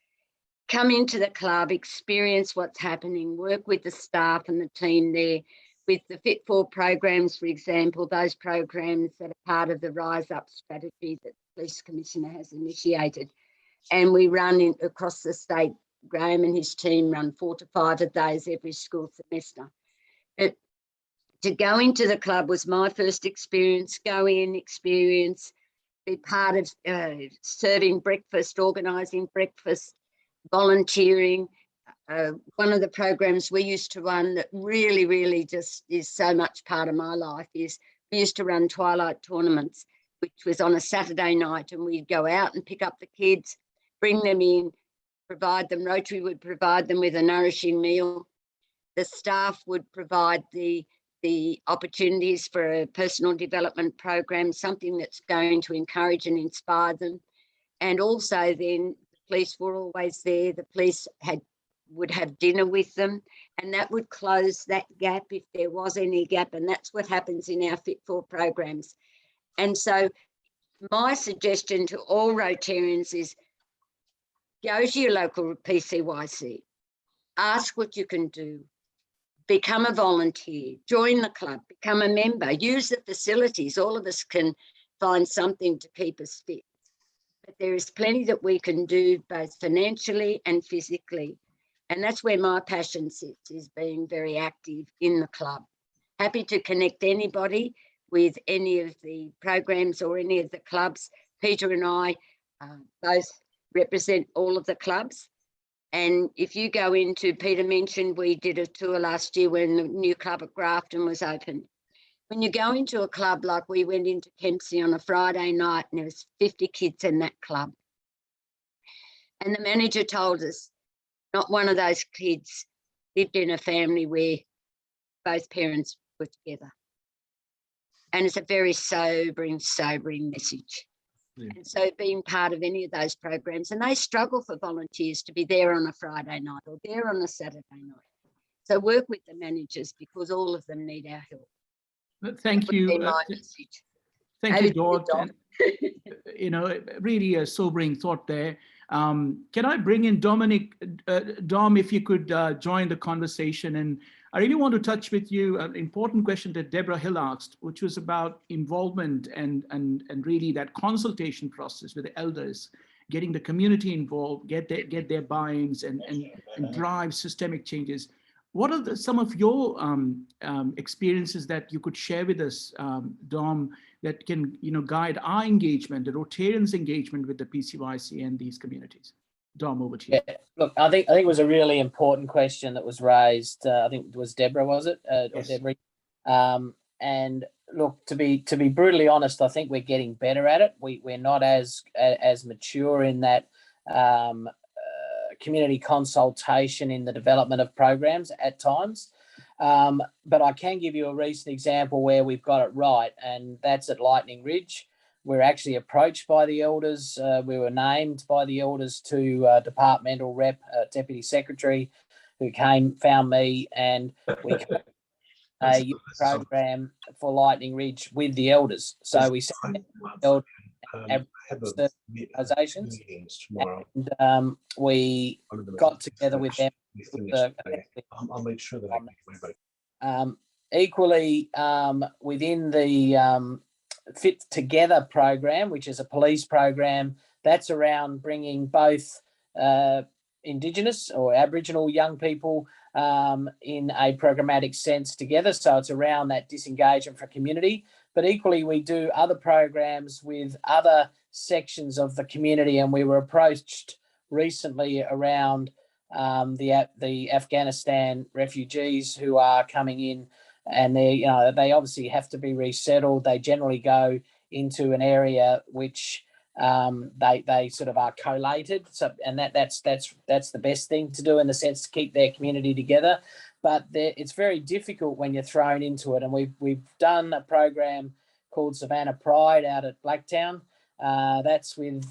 come into the club, experience what's happening, work with the staff and the team there, with the Fit For programs, for example, those programs that are part of the Rise Up strategy that the Police Commissioner has initiated. And we run across the state. Graham and his team run 4 to 5 of those every school semester. But to go into the club was my first experience. Go in, experience, be part of serving breakfast, organising breakfast, volunteering. One of the programs we used to run that really just is so much part of my life is we used to run twilight tournaments, which was on a Saturday night, and we'd go out and pick up the kids, bring them in, provide them, Rotary would provide them with a nourishing meal. The staff would provide the opportunities for a personal development program, something that's going to encourage and inspire them. And also then the police were always there. The police would have dinner with them, and that would close that gap if there was any gap. And that's what happens in our Fit For programs. And so my suggestion to all Rotarians is go to your local PCYC, ask what you can do, become a volunteer, join the club, become a member, use the facilities. All of us can find something to keep us fit. But there is plenty that we can do both financially and physically. And that's where my passion sits, is being very active in the club. Happy to connect anybody with any of the programs or any of the clubs. Peter and I both represent all of the clubs. And if you go into, Peter mentioned we did a tour last year when the new club at Grafton was opened. When you go into a club, like we went into Kempsey on a Friday night and there was 50 kids in that club. And the manager told us not one of those kids lived in a family where both parents were together. And it's a very sobering message. Yeah. And so being part of any of those programs, and they struggle for volunteers to be there on a Friday night or there on a Saturday night. So work with the managers because all of them need our help. Thank you. Thank you, George. And, really a sobering thought there. Can I bring in Dominic? Dom, if you could join the conversation. And I really want to touch with you an important question that Deborah Hill asked, which was about involvement and really that consultation process with the elders, getting the community involved, get their buy-ins and drive systemic changes. What are some of your experiences that you could share with us, Dom, that can guide our engagement, the Rotarians' engagement with the PCYC and these communities? Dom, over to you. Yeah, look, I think it was a really important question that was raised. I think it was Deborah, was it? Yes. Deborah. And look, to be brutally honest, I think we're getting better at it. We're not as mature in that. Community consultation in the development of programs at times. But I can give you a recent example where we've got it right, and that's at Lightning Ridge. We're actually approached by the elders. We were named by the elders to departmental rep, deputy secretary, who found me, and we a youth program for Lightning Ridge with the elders. So we sent elders organisations, and we got together with them. I'll make sure that I can. Equally, within the Fit Together program, which is a police program, that's around bringing both Indigenous or Aboriginal young people in a programmatic sense together. So it's around that disengagement for community. But equally, we do other programs with other sections of the community, and we were approached recently around the Afghanistan refugees who are coming in, and they obviously have to be resettled. They generally go into an area which they sort of are collated. So, and that's the best thing to do in the sense to keep their community together. But it's very difficult when you're thrown into it. And we've done a program called Savannah Pride out at Blacktown. That's with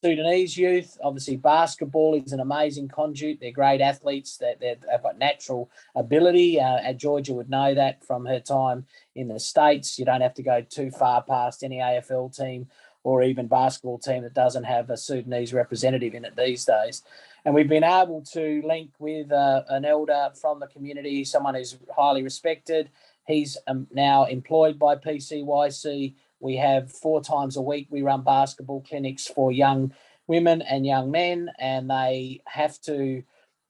Sudanese youth. Obviously, basketball is an amazing conduit. They're great athletes. They've got natural ability. Georgia would know that from her time in the States. You don't have to go too far past any AFL team or even basketball team that doesn't have a Sudanese representative in it these days. And we've been able to link with an elder from the community, someone who's highly respected. He's now employed by PCYC. We have 4 times a week, we run basketball clinics for young women and young men, and they have to,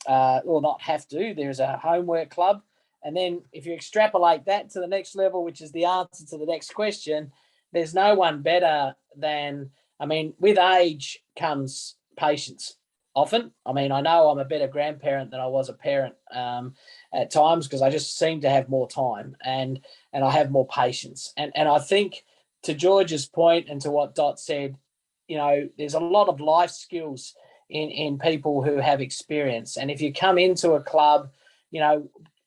or not have to, there's a homework club. And then if you extrapolate that to the next level, which is the answer to the next question, there's no one better than, with age comes patience often. I know I'm a better grandparent than I was a parent at times because I just seem to have more time and I have more patience. And I think to George's point and to what Dot said, there's a lot of life skills in people who have experience. And if you come into a club,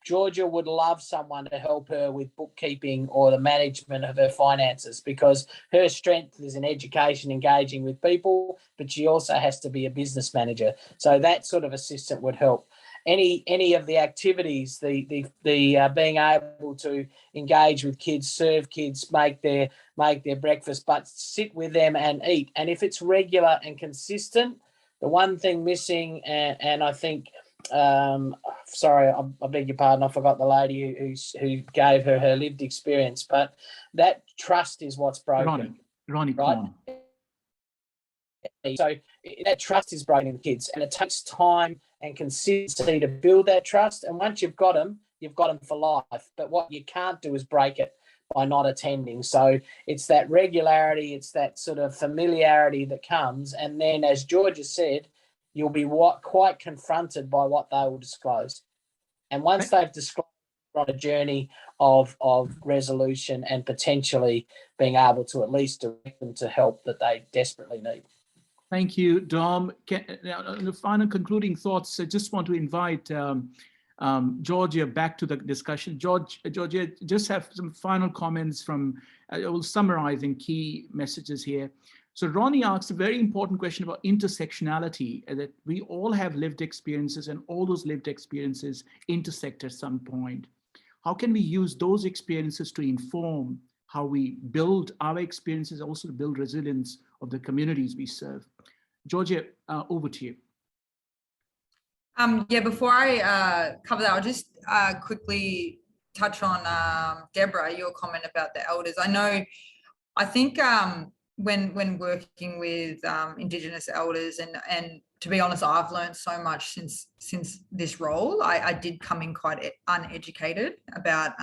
Georgia would love someone to help her with bookkeeping or the management of her finances because her strength is in education, engaging with people, but she also has to be a business manager. So that sort of assistant would help. Any of the activities, the being able to engage with kids, serve kids, make their breakfast, but sit with them and eat. And if it's regular and consistent, the one thing missing, and I think. Sorry, I beg your pardon. I forgot the lady who gave her lived experience, but that trust is what's broken. Ronnie, right? So that trust is broken in kids, and it takes time and consistency to build that trust. And once you've got them for life. But what you can't do is break it by not attending. So it's that regularity, it's that sort of familiarity that comes. And then, as Georgia said, you'll be quite confronted by what they will disclose. And once they've disclosed, on a journey of resolution and potentially being able to at least direct them to help that they desperately need. Thank you, Dom. The final concluding thoughts, I just want to invite Georgia back to the discussion. Georgia, just have some final comments from, I will summarize in key messages here. So Ronnie asked a very important question about intersectionality, that we all have lived experiences and all those lived experiences intersect at some point. How can we use those experiences to inform how we build our experiences, also to build resilience of the communities we serve? Georgia, over to you. Yeah, before I cover that, I'll just quickly touch on Deborah, your comment about the elders. I think when working with Indigenous elders, and to be honest, I've learned so much since this role. I did come in quite uneducated about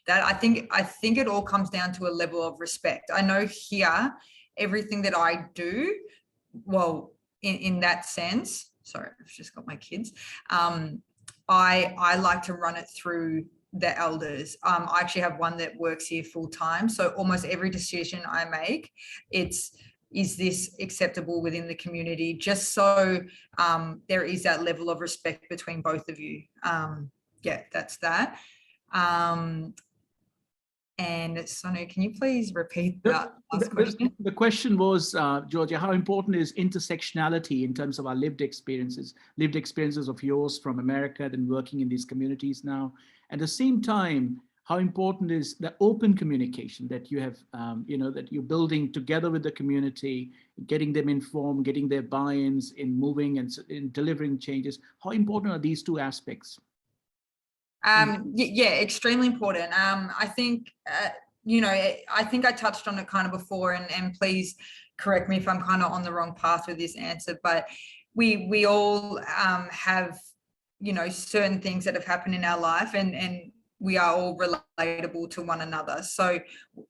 that. I think it all comes down to a level of respect. I know here, everything that I do, well, in that sense, sorry, I've just got my kids. I like to run it through the elders. I actually have one that works here full time. So almost every decision I make, is this acceptable within the community? Just so there is that level of respect between both of you. Yeah, that's that. And Sonu, can you please repeat that last question? The question was, Georgia, how important is intersectionality in terms of our lived experiences of yours from America and working in these communities now? At the same time, how important is the open communication that you have, that you're building together with the community, getting them informed, getting their buy-ins in moving and in delivering changes? How important are these two aspects? Yeah, extremely important. I think, I think I touched on it kind of before, and please correct me if I'm kind of on the wrong path with this answer, but we all have, certain things that have happened in our life, and we are all relatable to one another. So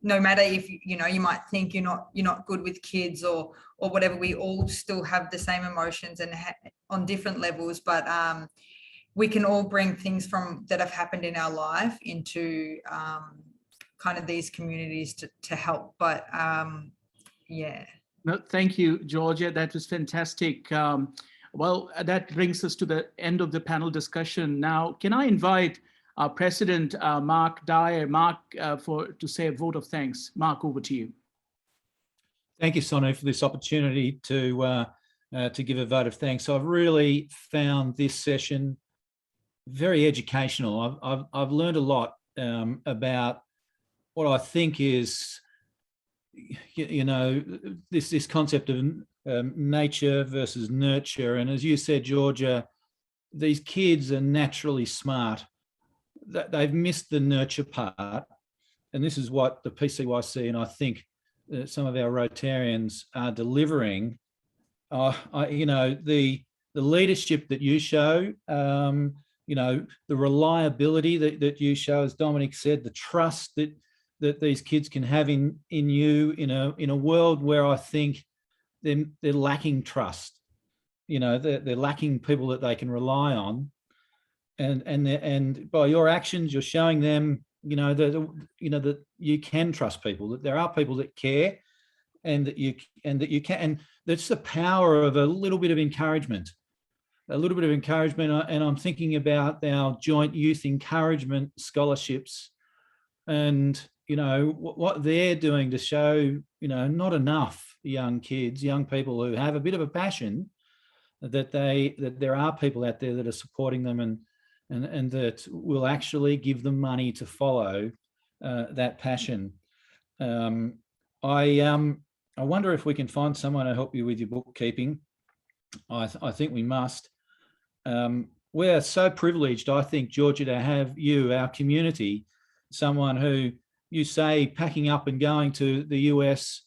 no matter if, you might think you're not good with kids or whatever, we all still have the same emotions and on different levels, but we can all bring things that have happened in our life into kind of these communities to help. But yeah. No, thank you, Georgia. That was fantastic. Well, that brings us to the end of the panel discussion. Now, can I invite our president, Mark Dyer, to say a vote of thanks. Mark, over to you. Thank you, Sonu, for this opportunity to give a vote of thanks. I've really found this session very educational. I've learned a lot about what I think is, this concept of nature versus nurture. And as you said, Georgia, these kids are naturally smart. They've missed the nurture part. And this is what the PCYC and I think some of our Rotarians are delivering. The leadership that you show, the reliability that you show, as Dominic said, the trust that these kids can have in you in a world where I think they're lacking trust. They're lacking people that they can rely on, and by your actions, you're showing them, that you can trust people, that there are people that care, and that you can, and that's the power of a little bit of encouragement. And I'm thinking about our joint youth encouragement scholarships, and what they're doing to show not enough young people who have a bit of a passion, that there are people out there that are supporting them and that will actually give them money to follow that passion. I wonder if we can find someone to help you with your bookkeeping. I think we must. We're so privileged, I think, Georgia, to have you, our community, someone who you say packing up and going to the US,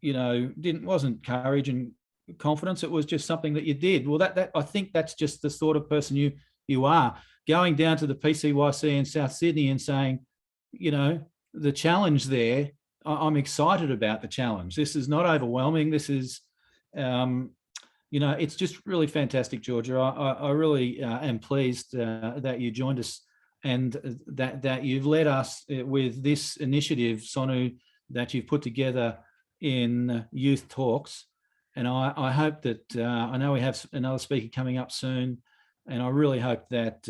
wasn't courage and confidence. It was just something that you did. Well, that I think that's just the sort of person you are. Going down to the PCYC in South Sydney and saying, the challenge there, I'm excited about the challenge. This is not overwhelming. This is, it's just really fantastic, Georgia. I really am pleased that you joined us and that you've led us with this initiative, Sonu, that you've put together in Youth Talks. And I hope that, I know we have another speaker coming up soon, and I really hope that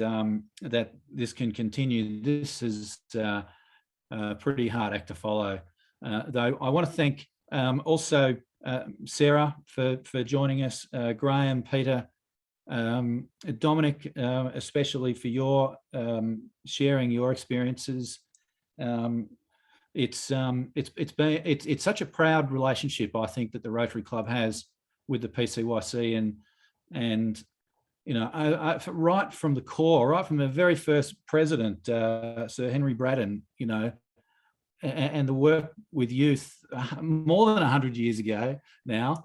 that this can continue. This is a pretty hard act to follow. Though I want to thank also Sarah for joining us, Graham, Peter, Dominic, especially for your sharing your experiences. It's such a proud relationship, I think, that the Rotary Club has with the PCYC, and right from the core, right from the very first president, Sir Henry Braddon, and the work with youth more than 100 years ago now.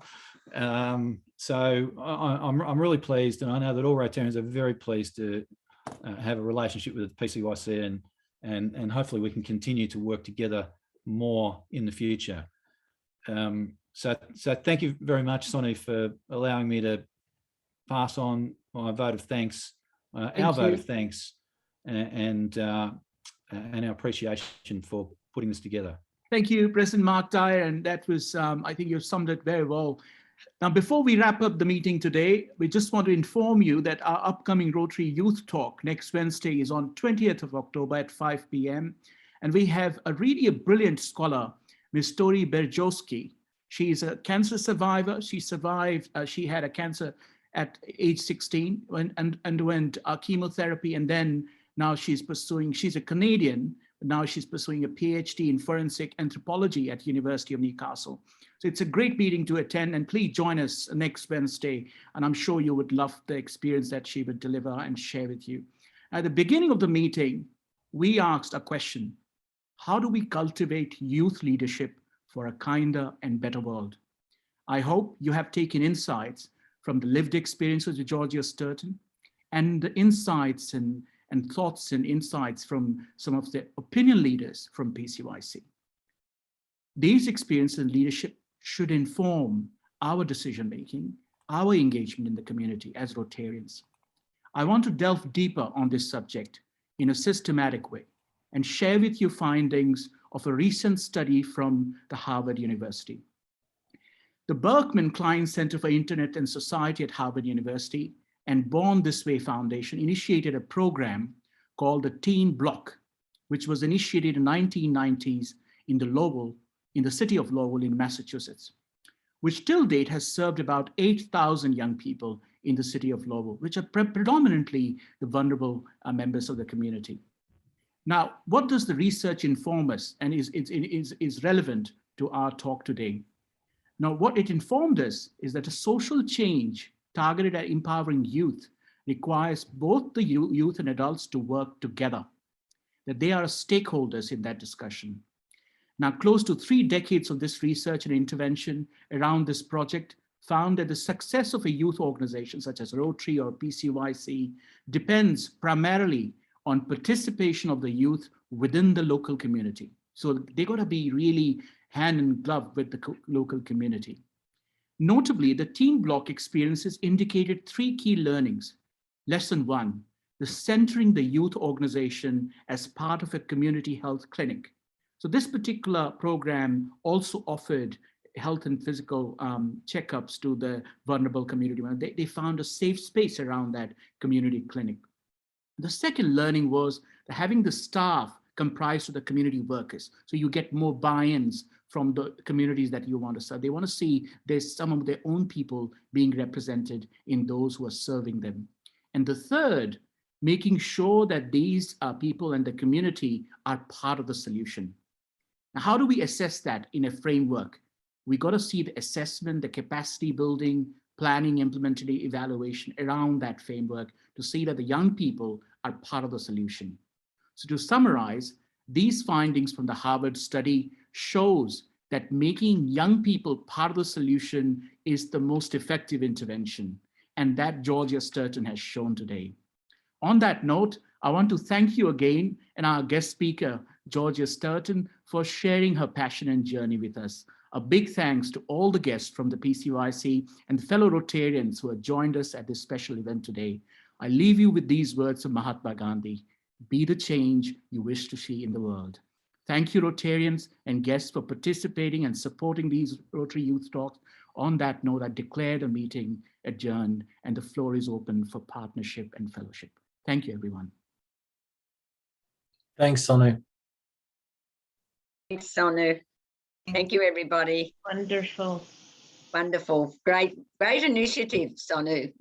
So I'm really pleased, and I know that all Rotarians are very pleased to have a relationship with the PCYC, and hopefully we can continue to work together more in the future. So thank you very much, Sonu, for allowing me to pass on my vote of thanks, our vote of thanks, and our appreciation for putting this together. Thank you, President Mark Dyer, and that was, I think you've summed it very well. Now, before we wrap up the meeting today, we just want to inform you that our upcoming Rotary Youth Talk next Wednesday is on 20th of October at 5 p.m. And we have a really brilliant scholar, Ms. Tori Berjowski. She's a cancer survivor. She survived, she had a cancer at age 16 and underwent chemotherapy, and then now she's a Canadian, but now she's pursuing a PhD in forensic anthropology at University of Newcastle. So it's a great meeting to attend, and please join us next Wednesday. And I'm sure you would love the experience that she would deliver and share with you. At the beginning of the meeting, we asked a question: how do we cultivate youth leadership for a kinder and better world? I hope you have taken insights from the lived experiences of Georgia Stirton, and the insights and thoughts and insights from some of the opinion leaders from PCYC. These experiences in leadership should inform our decision-making, our engagement in the community as Rotarians. I want to delve deeper on this subject in a systematic way and share with you findings of a recent study from the Harvard University. The Berkman Klein Center for Internet and Society at Harvard University and Born This Way Foundation initiated a program called the Teen Block, which was initiated in the 1990s in the city of Lowell in Massachusetts, which till date has served about 8,000 young people in the city of Lowell, which are predominantly the vulnerable members of the community. Now, what does the research inform us, and is relevant to our talk today? Now, what it informed us is that a social change targeted at empowering youth requires both the youth and adults to work together, that they are stakeholders in that discussion. Now, close to 3 decades of this research and intervention around this project found that the success of a youth organization such as Rotary or PCYC depends primarily on participation of the youth within the local community. So they got to be really hand in glove with the local community. Notably, the Teen Block experiences indicated 3 key learnings. Lesson 1, the centering the youth organization as part of a community health clinic. So this particular program also offered health and physical checkups to the vulnerable community. They found a safe space around that community clinic. The second learning was having the staff comprised of the community workers. So you get more buy-ins from the communities that you want to serve. They want to see there's some of their own people being represented in those who are serving them. And the third, making sure that these people and the community are part of the solution. Now, how do we assess that in a framework? We got to see the assessment, the capacity building, planning, implementation, evaluation around that framework to see that the young people are part of the solution. So to summarize, these findings from the Harvard study shows that making young people part of the solution is the most effective intervention, and that Georgia Stirton has shown today. On that note, I want to thank you again and our guest speaker, Georgia Stirton, for sharing her passion and journey with us. A big thanks to all the guests from the PCYC and fellow Rotarians who have joined us at this special event today. I leave you with these words of Mahatma Gandhi: be the change you wish to see in the world. Thank you, Rotarians and guests, for participating and supporting these Rotary Youth Talks. On that note, I declare the meeting adjourned and the floor is open for partnership and fellowship. Thank you, everyone. Thanks, Sonu. Thanks, Sonu. Thank you, everybody. Wonderful. Wonderful. Great initiative, Sonu.